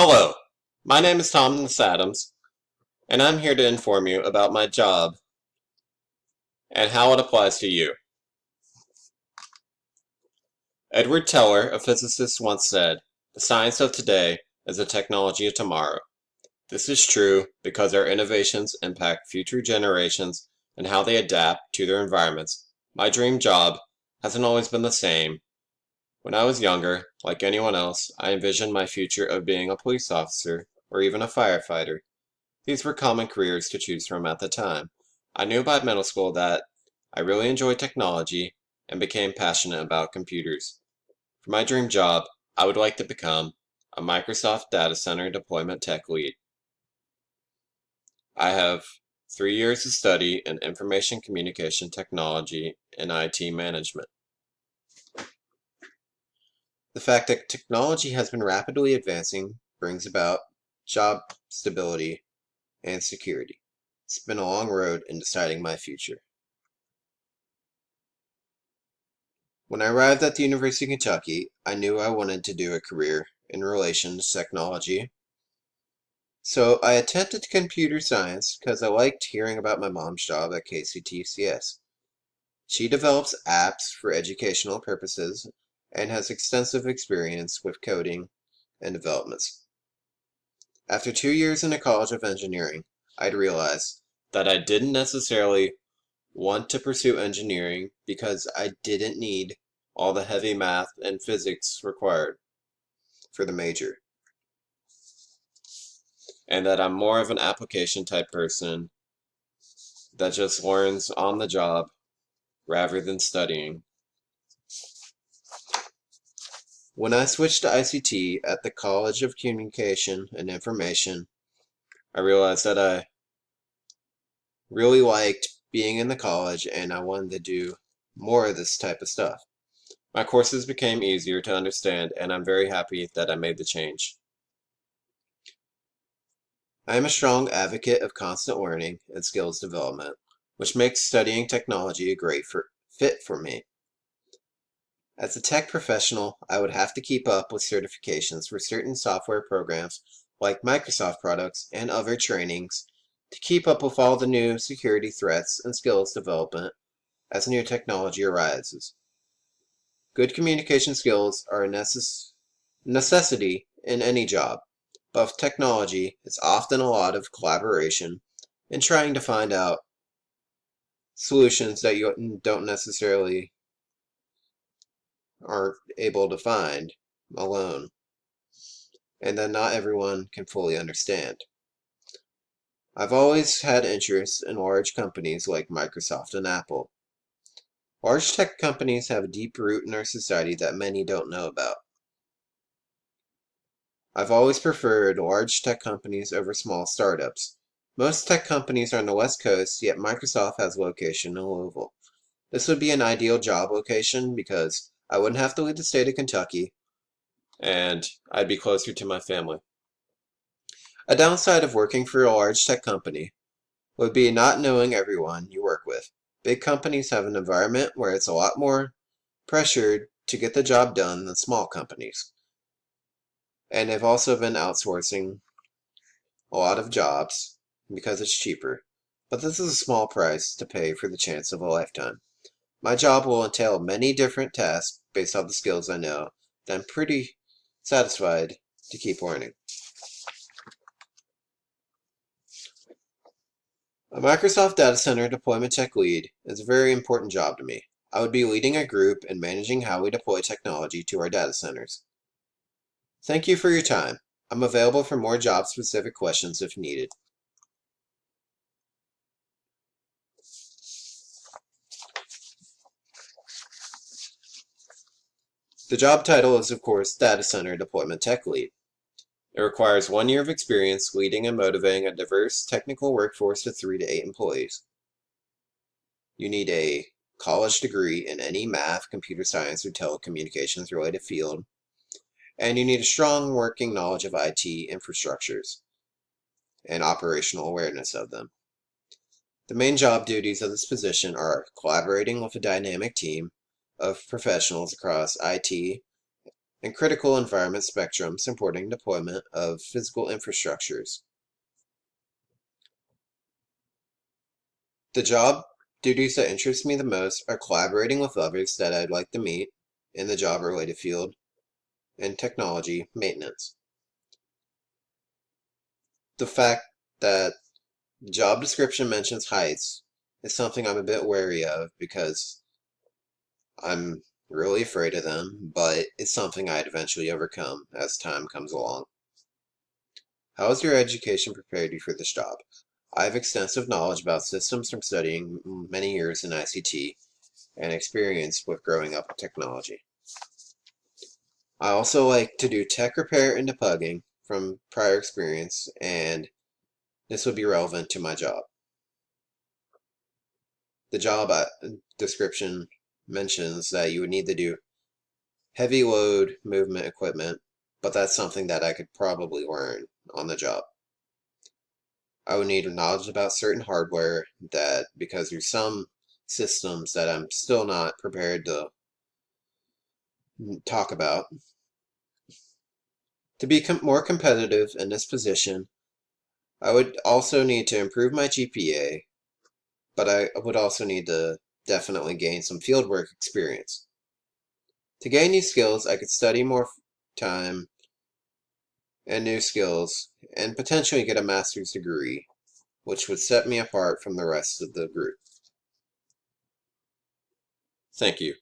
Hello, my name is Thomas Adams, and I'm here to inform you about my job and how it applies to you. Edward Teller, a physicist, once said, "The science of today is the technology of tomorrow." This is true because our innovations impact future generations and how they adapt to their environments. My dream job hasn't always been the same. When I was younger, like anyone else, I envisioned my future of being a police officer or even a firefighter. These were common careers to choose from at the time. I knew by middle school that I really enjoyed technology and became passionate about computers. For my dream job, I would like to become a Microsoft Data Center Deployment Tech Lead. I have 3 years of study in information communication technology and IT management. The fact that technology has been rapidly advancing brings about job stability and security. It's been a long road in deciding my future. When I arrived at the University of Kentucky, I knew I wanted to do a career in relations technology. So I attempted computer science because I liked hearing about my mom's job at KCTCS. She develops apps for educational purposes and has extensive experience with coding and developments. After 2 years in the College of Engineering, I'd realized that I didn't necessarily want to pursue engineering because I didn't need all the heavy math and physics required for the major, and that I'm more of an application type person that just learns on the job rather than studying. When I switched to ICT at the College of Communication and Information, I realized that I really liked being in the college and I wanted to do more of this type of stuff. My courses became easier to understand, and I'm very happy that I made the change. I am a strong advocate of constant learning and skills development, which makes studying technology a great fit for me. As a tech professional, I would have to keep up with certifications for certain software programs like Microsoft products and other trainings to keep up with all the new security threats and skills development as new technology arises. Good communication skills are a necessity in any job, but with technology, it's often a lot of collaboration and trying to find out solutions that you don't necessarily are able to find alone, and that not everyone can fully understand. I've always had interest in large companies like Microsoft and Apple. Large tech companies have a deep root in our society that many don't know about. I've always preferred large tech companies over small startups. Most tech companies are on the West Coast, yet Microsoft has a location in Louisville. This would be an ideal job location because I wouldn't have to leave the state of Kentucky, and I'd be closer to my family. A downside of working for a large tech company would be not knowing everyone you work with. Big companies have an environment where it's a lot more pressured to get the job done than small companies. And they've also been outsourcing a lot of jobs because it's cheaper. But this is a small price to pay for the chance of a lifetime. My job will entail many different tasks based on the skills I know that I'm pretty satisfied to keep learning. A Microsoft Data Center Deployment Tech Lead is a very important job to me. I would be leading a group and managing how we deploy technology to our data centers. Thank you for your time. I'm available for more job-specific questions if needed. The job title is, of course, Data Center Deployment Tech Lead. It requires 1 year of experience leading and motivating a diverse technical workforce of 3 to 8 employees. You need a college degree in any math, computer science, or telecommunications related field, and you need a strong working knowledge of IT infrastructures and operational awareness of them. The main job duties of this position are collaborating with a dynamic team of professionals across IT and critical environment spectrum supporting deployment of physical infrastructures. The job duties that interest me the most are collaborating with others that I'd like to meet in the job-related field and technology maintenance. The fact that job description mentions heights is something I'm a bit wary of because I'm really afraid of them, but it's something I'd eventually overcome as time comes along. How has your education prepared you for this job? I have extensive knowledge about systems from studying many years in ICT and experience with growing up with technology. I also like to do tech repair and debugging from prior experience, and this would be relevant to my job. The job description mentions that you would need to do heavy load movement equipment, but that's something that I could probably learn on the job. I would need knowledge about certain hardware that, because there's some systems that I'm still not prepared to talk about. To be more competitive in this position, I would also need to improve my GPA, but I would also need to definitely gain some fieldwork experience. To gain these skills, I could study more time and new skills, and potentially get a master's degree, which would set me apart from the rest of the group. Thank you.